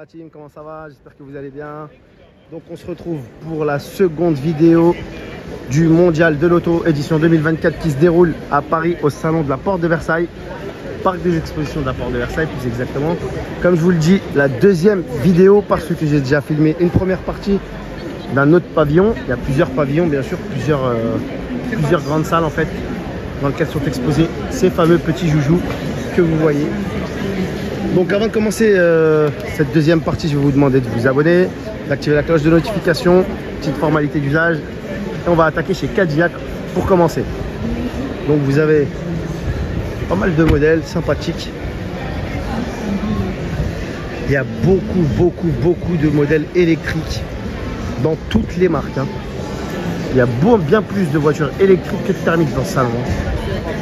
la team, comment ça va? J'espère que vous allez bien. Donc on se retrouve pour la seconde vidéo du Mondial de l'Auto édition 2024 qui se déroule à Paris au salon de la Porte de Versailles, parc des expositions de la Porte de Versailles plus exactement. Comme je vous le dis, la deuxième vidéo parce que j'ai déjà filmé une première partie d'un autre pavillon. Il y a plusieurs pavillons bien sûr, plusieurs grandes salles en fait dans lesquelles sont exposés ces fameux petits joujoux que vous voyez. Donc avant de commencer cette deuxième partie, je vais vous demander de vous abonner, d'activer la cloche de notification, petite formalité d'usage. Et on va attaquer chez Cadillac pour commencer. Donc vous avez pas mal de modèles sympathiques. Il y a beaucoup de modèles électriques dans toutes les marques. Il y a bien plus de voitures électriques que de thermiques dans ce salon.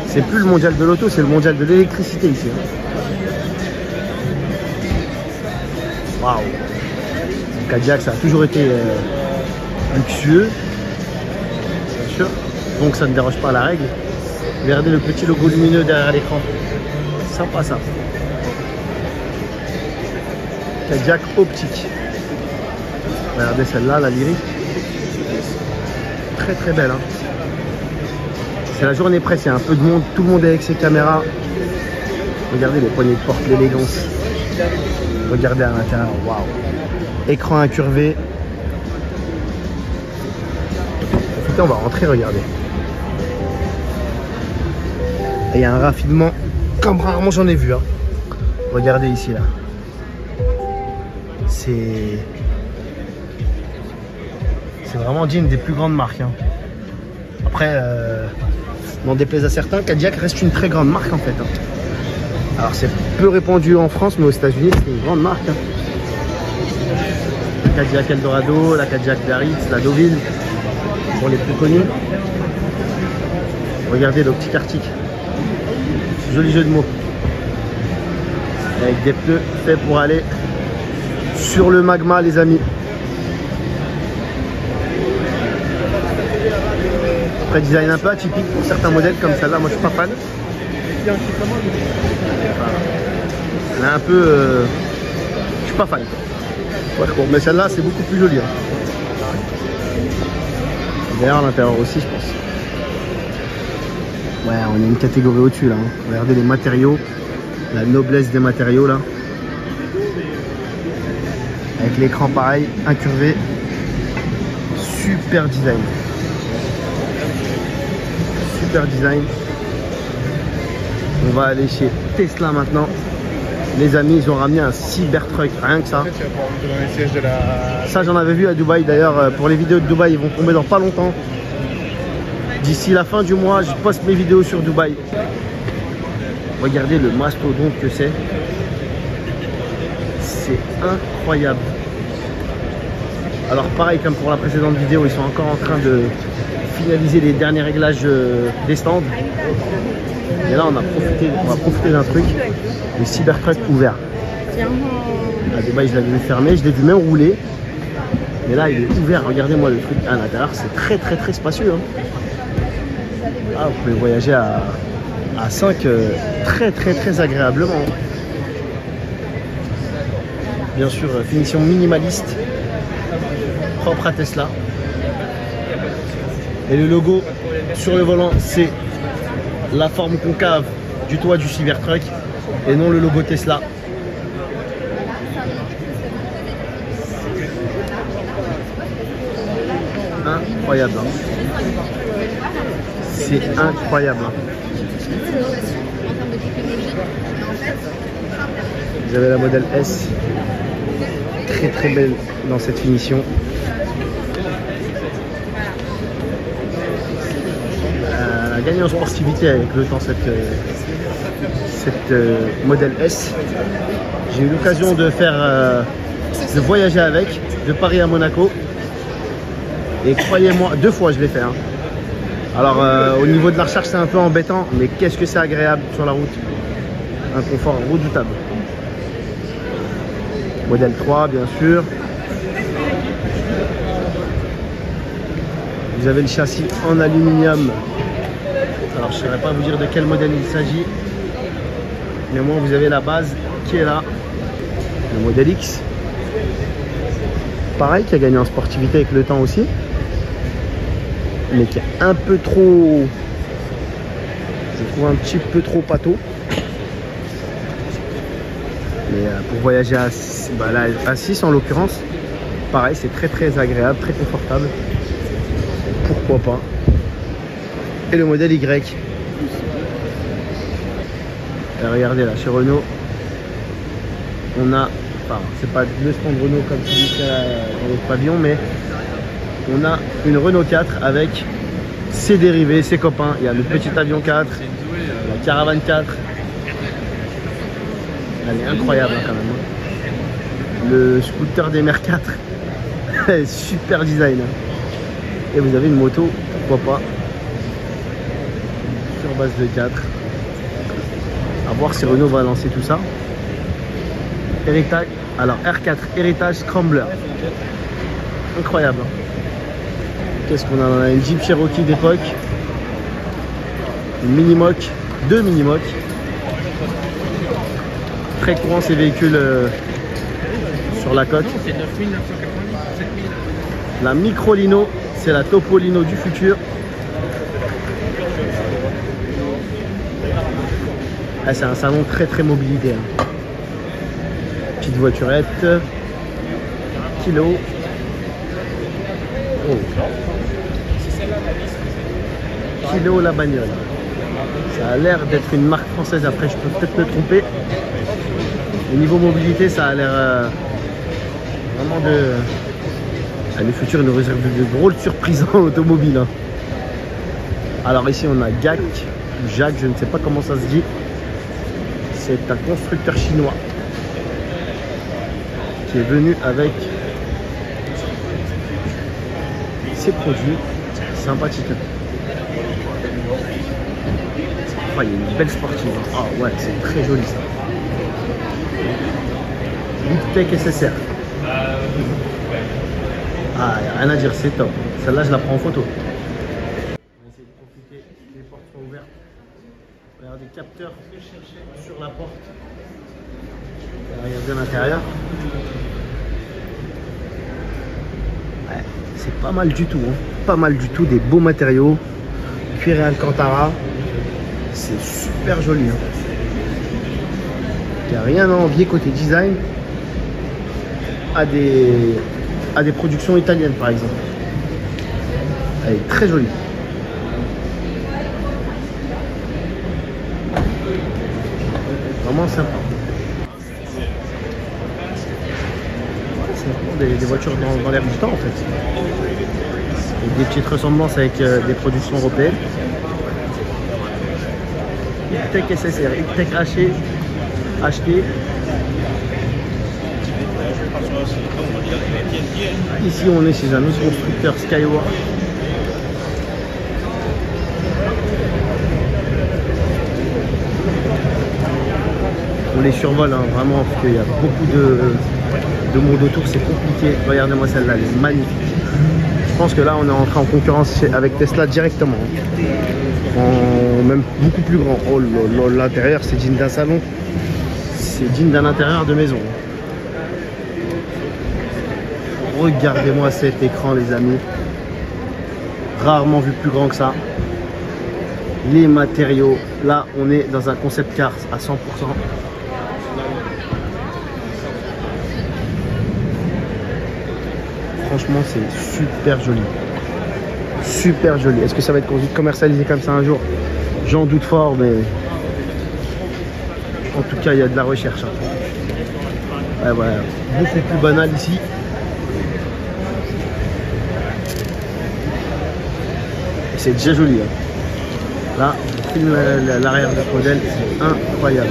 C'est plus le mondial de l'auto, c'est le mondial de l'électricité ici. Waouh! Cadillac, ça a toujours été luxueux, bien sûr, donc ça ne déroge pas à la règle. Regardez le petit logo lumineux derrière l'écran, sympa ça. Cadillac optique. Regardez celle-là, la lyrique, très belle. C'est la journée presse, il y a un peu de monde, tout le monde est avec ses caméras. Regardez les poignées de porte, l'élégance. Regardez à l'intérieur, waouh! Écran incurvé. Écoutez, on va rentrer, regardez. Et il y a un raffinement comme rarement j'en ai vu. Regardez ici là. C'est vraiment digne des plus grandes marques. Après, n'en déplaise à certains, Cadillac reste une très grande marque en fait. Alors c'est peu répandu en France, mais aux États-Unis c'est une grande marque. La Cadillac Eldorado, la Cadillac Biarritz, la Deauville, pour les plus connus. Regardez l'optique Arctic. Joli jeu de mots. Avec des pneus faits pour aller sur le magma, les amis. Après, design un peu atypique pour certains modèles comme celle-là, moi je suis pas fan. Elle est un peu... je suis pas fan. Ouais, bon, mais celle-là c'est beaucoup plus joli. D'ailleurs à l'intérieur aussi je pense. Ouais, on est une catégorie au-dessus là. Regardez les matériaux, la noblesse des matériaux là. Avec l'écran pareil, incurvé. Super design. Super design. On va aller chez Tesla maintenant. Les amis, ils ont ramené un Cybertruck, rien que ça. Ça, j'en avais vu à Dubaï. D'ailleurs, pour les vidéos de Dubaï, ils vont tomber dans pas longtemps. D'ici la fin du mois, je poste mes vidéos sur Dubaï. Regardez le mastodonte que c'est. C'est incroyable. Alors pareil, comme pour la précédente vidéo, ils sont encore en train de finaliser les derniers réglages des stands. Et là, on va profiter d'un truc, le Cybertruck ouvert. À Dubaï, je l'avais vu fermé, je l'ai vu même rouler. Mais là, il est ouvert. Regardez-moi le truc à l'intérieur, c'est très spacieux. Ah, vous pouvez voyager à 5 très agréablement. Bien sûr, finition minimaliste, propre à Tesla. Et le logo sur le volant, c'est la forme concave du toit du Cybertruck et non le logo Tesla. Incroyable. C'est incroyable. Vous avez la modèle S, très belle dans cette finition. Elle a gagné en sportivité avec le temps cette modèle S. J'ai eu l'occasion de de voyager avec, de Paris à Monaco. Et croyez-moi, 2 fois je l'ai fait. Alors au niveau de la recharge c'est un peu embêtant, mais qu'est-ce que c'est agréable sur la route. Un confort redoutable. Modèle 3 bien sûr. Vous avez le châssis en aluminium. Alors je ne saurais pas vous dire de quel modèle il s'agit. Mais au moins vous avez la base qui est là. Le modèle X. Pareil, qui a gagné en sportivité avec le temps aussi. Mais qui est un peu trop... Je trouve un petit peu trop pâteau. Mais pour voyager à 6 en l'occurrence, pareil, c'est très agréable, très confortable. Pourquoi pas. Et le modèle Y. Et regardez là, chez Renault, on a, enfin, c'est pas le stand Renault comme celui qu'il y a dans l'autre pavillon, mais on a une Renault 4 avec ses dérivés, ses copains. Il y a le petit avion 4, la caravane 4. Elle est incroyable hein, quand même. Le scooter des mers 4. Super design. Et vous avez une moto, pourquoi pas, sur base de 4. À voir si Renault va lancer tout ça. Héritage, alors R4 Héritage Scrambler. Incroyable. Qu'est-ce qu'on a? On a une Jeep Cherokee d'époque. Une Minimoc. 2 Minimoc. Très courant ces véhicules sur la côte. La Microlino, c'est la Topolino du futur. Ah, c'est un salon très mobilité. Hein. Petite voiturette. Kilo. Oh. Kilo la bagnole. Ça a l'air d'être une marque française. Après, je peux peut-être me tromper. Au niveau mobilité, ça a l'air vraiment de... Ah, le futur nous réserve de drôles surprises en automobile. Hein. Alors ici, on a GAC, Jacques, je ne sais pas comment ça se dit. C'est un constructeur chinois qui est venu avec ses produits sympathiques. Oh, il y a une belle sportive. Ah ouais, c'est très joli ça. Tech SSR. Ah, il n'y a rien à dire, c'est top. Celle-là, je la prends en photo. On va essayer de profiter. Les portes sont ouvertes. Regardez, capteur sur la porte. Regardez à l'intérieur. Ouais, c'est pas mal du tout. Hein. Pas mal du tout. Des beaux matériaux. Cuir et Alcantara. C'est super joli. Hein. Il n'y a rien à envier côté design à des productions italiennes par exemple. Elle est très jolie. Vraiment sympa. C'est vraiment des voitures dans l'air du temps en fait. Avec des petites ressemblances avec des productions européennes. Tech SSR, Tech acheté. Ici on est chez un autre constructeur Skywork. On les survole hein, vraiment parce qu'il y a beaucoup de monde autour, c'est compliqué. Regardez-moi celle-là, elle est magnifique. Je pense que là on est entré en concurrence avec Tesla directement. Même beaucoup plus grand. Oh l'intérieur c'est digne d'un salon. C'est digne d'un intérieur de maison. Regardez-moi cet écran les amis. Rarement vu plus grand que ça. Les matériaux. Là on est dans un concept car à 100%. Franchement c'est super joli. Super joli. Est-ce que ça va être commercialisé comme ça un jour? J'en doute fort, mais en tout cas il y a de la recherche. Hein. Ouais, voilà. Beaucoup plus banal ici. C'est déjà joli. Hein. Là, l'arrière de ce modèle, c'est incroyable.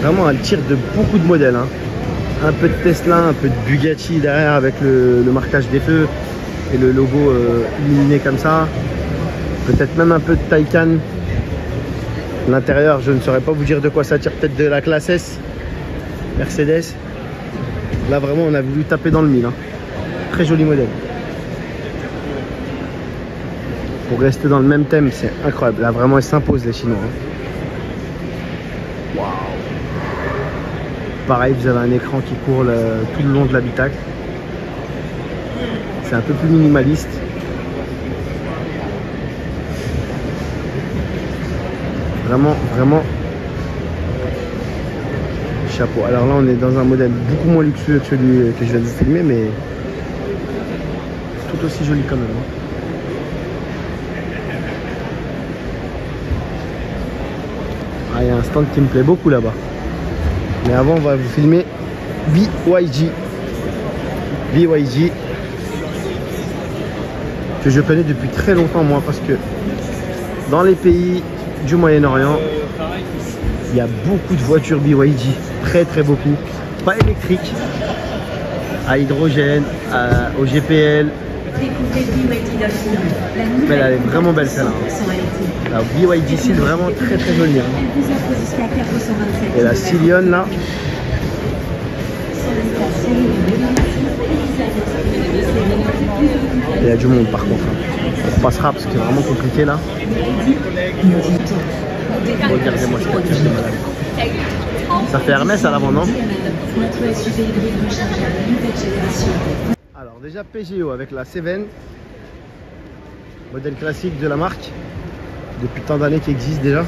Vraiment, elle tire de beaucoup de modèles. Hein. Un peu de Tesla, un peu de Bugatti derrière avec le marquage des feux et le logo illuminé comme ça. Peut-être même un peu de Taycan. L'intérieur, je ne saurais pas vous dire de quoi ça tire. Peut-être de la classe S, Mercedes. Là, vraiment, on a voulu taper dans le mille. Hein. Très joli modèle. Pour rester dans le même thème, c'est incroyable. Là, vraiment, ils s'imposent, les Chinois. Waouh! Pareil, vous avez un écran qui court tout le long de l'habitacle. C'est un peu plus minimaliste. Vraiment, vraiment chapeau. Alors là, on est dans un modèle beaucoup moins luxueux que celui que je viens de vous filmer, mais tout aussi joli quand même. Ah, il y a un stand qui me plaît beaucoup là-bas. Mais avant, on va vous filmer BYG. BYG, que je connais depuis très longtemps, moi, parce que dans les pays du Moyen-Orient, il y a beaucoup de voitures BYD, très beaucoup. Pas électriques, à hydrogène, au GPL. Mais elle est vraiment belle celle-là. La BYD Seal, vraiment très jolie. Et la Scion là. Il y a du monde par contre. On passera parce que c'est vraiment compliqué là. Regardez-moi ce voiture de malade. Ça fait Hermès à l'avant, non? Alors déjà Peugeot avec la Seven, modèle classique de la marque, depuis tant d'années qui existe déjà.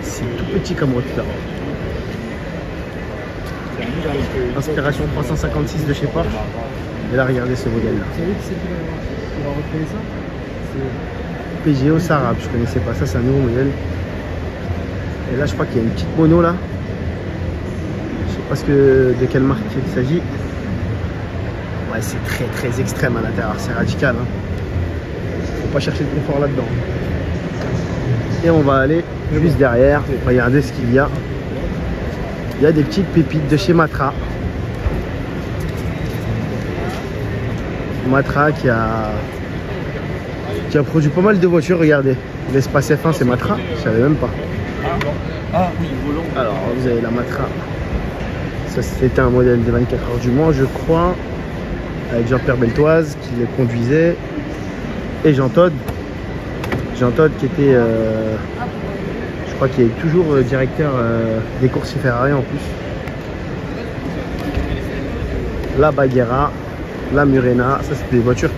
C'est tout petit comme moteur. Inspiration 356 de chez Porsche. Et là regardez ce modèle là. Peugeot Sarab, je connaissais pas ça, c'est un nouveau modèle. Et là je crois qu'il y a une petite mono là. Je sais pas de quelle marque il s'agit. Ouais, c'est très extrême à l'intérieur, c'est radical. Hein. Faut pas chercher le confort là-dedans. Et on va aller juste derrière, regardez ce qu'il y a. Il y a des petites pépites de chez Matra. Matra qui a produit pas mal de voitures, regardez. L'espace F1 c'est Matra, je savais même pas. Ah oui, volant. Alors vous avez la Matra. Ça c'était un modèle de 24 heures du Mans je crois. Avec Jean-Pierre Beltoise qui le conduisait. Et Jean Todt. Jean Todt qui était... je crois qu'il est toujours directeur des courses Ferrari en plus. La Baguera, la Murena, ça c'était des voitures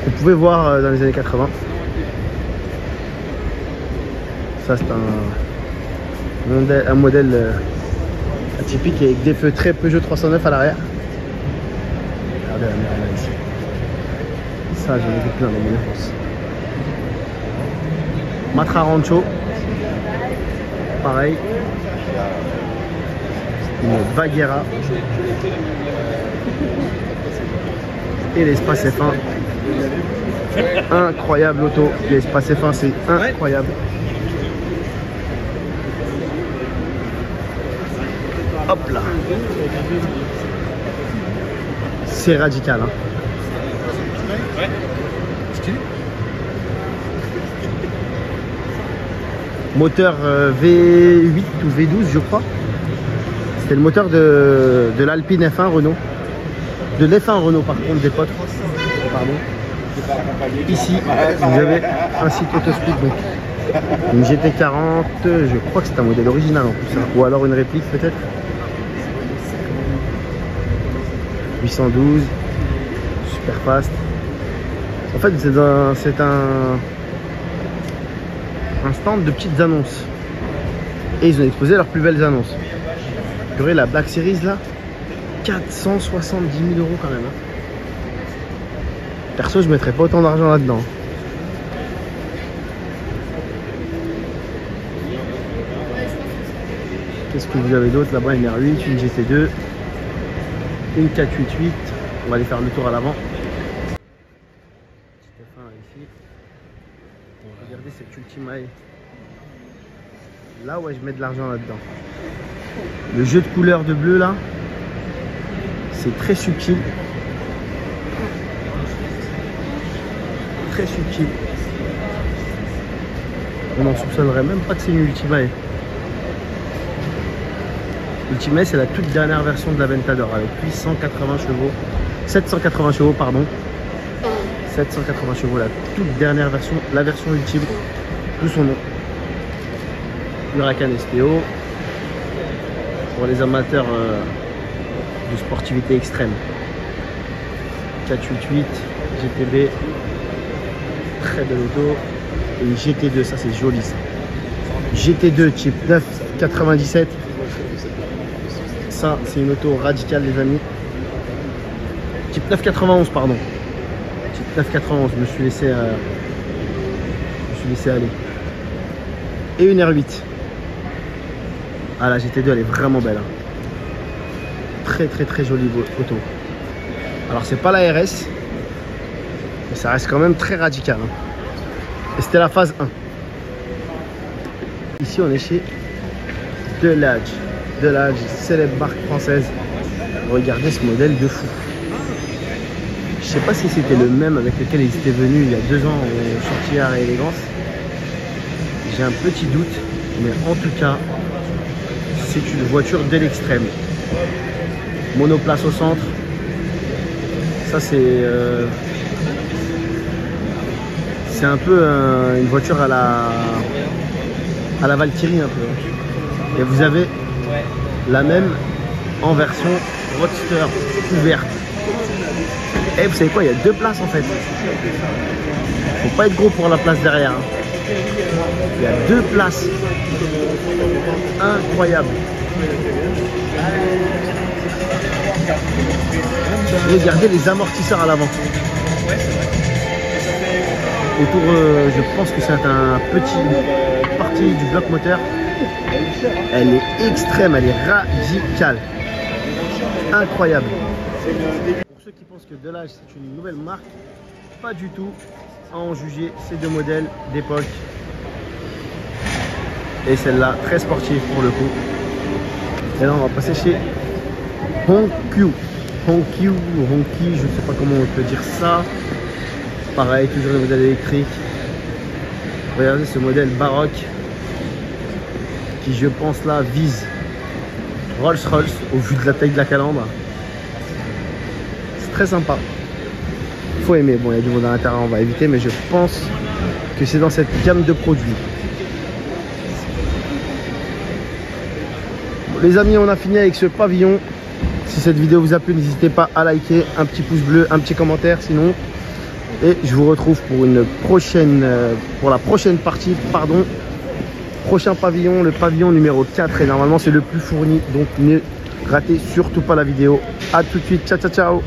qu'on pouvait voir dans les années 80. Ça c'est un modèle atypique avec des feux très Peugeot 309 à l'arrière. Regardez la Murena ici. Ça j'en ai vu plein dans mon enfance. Matra Rancho. Pareil, une Baguera et l'espace F1. Incroyable auto, l'espace F1 c'est incroyable. Hop là, c'est radical. Hein. Moteur V8 ou V12 je crois. C'était le moteur de l'Alpine F1 Renault. De l'F1 Renault par contre des potes. Pardon. Ici vous avez un site Autospeed donc une GT40, je crois que c'est un modèle original en plus. Hein. Ou alors une réplique peut-être. 812, super fast. En fait c'est un stand de petites annonces et ils ont exposé leurs plus belles annonces. Purée, la Black Series là, 470 000 € quand même. Hein. Perso, je mettrais pas autant d'argent là-dedans. Qu'est-ce que vous avez d'autre là-bas? Une R8, une GT2, une 488. On va aller faire le tour à l'avant. Regardez cette Ultimae. Là ouais je mets de l'argent là-dedans. Le jeu de couleurs de bleu là, c'est très subtil. Très subtil. On n'en soupçonnerait même pas que c'est une Ultimae. Ultimae c'est la toute dernière version de la Ventador avec 880 chevaux. 780 chevaux pardon. 780 chevaux, la toute dernière version, la version ultime, d'où son nom. Huracan STO, pour les amateurs de sportivité extrême. 488, GTB, très belle auto. Et une GT2, ça c'est joli ça. GT2 type 997. Ça c'est une auto radicale les amis. Type 991 pardon. Type 991, je me suis laissé aller. Et une R8. Ah la GT2 elle est vraiment belle. Hein. Très jolie auto. Alors c'est pas la RS, mais ça reste quand même très radical. Hein. Et c'était la phase 1. Ici on est chez Delage. Delage, célèbre marque française. Regardez ce modèle de fou. Je sais pas si c'était le même avec lequel ils étaient venus il y a 2 ans au chantier Art et Élégance. J'ai un petit doute, mais en tout cas, c'est une voiture de l'extrême. Monoplace au centre. Ça c'est un peu une voiture à la Valkyrie un peu. Et vous avez la même en version roadster ouverte. Et vous savez quoi, il y a 2 places en fait. Faut pas être gros pour la place derrière. Hein. Il y a 2 places. Incroyable. Regardez les amortisseurs à l'avant. Autour, je pense que c'est un petit partie du bloc moteur. Elle est extrême, elle est radicale. Incroyable. Pour ceux qui pensent que Delage c'est une nouvelle marque, pas du tout. À en juger ces 2 modèles d'époque. Et celle-là, très sportive pour le coup. Et là, on va passer chez Honkyu. Honkyu, Honky, je ne sais pas comment on peut dire ça. Pareil, toujours le modèle électrique. Regardez ce modèle baroque qui, je pense, là, vise Rolls-Royce au vu de la taille de la calandre. C'est très sympa. Faut aimer. Bon, il y a du monde à l'intérieur, on va éviter, mais je pense que c'est dans cette gamme de produits. Bon, les amis, on a fini avec ce pavillon. Si cette vidéo vous a plu, n'hésitez pas à liker, un petit pouce bleu, un petit commentaire sinon. Et je vous retrouve pour la prochaine partie, pardon. Prochain pavillon, le pavillon numéro 4. Et normalement, c'est le plus fourni. Donc, ne ratez surtout pas la vidéo. A tout de suite. Ciao, ciao, ciao.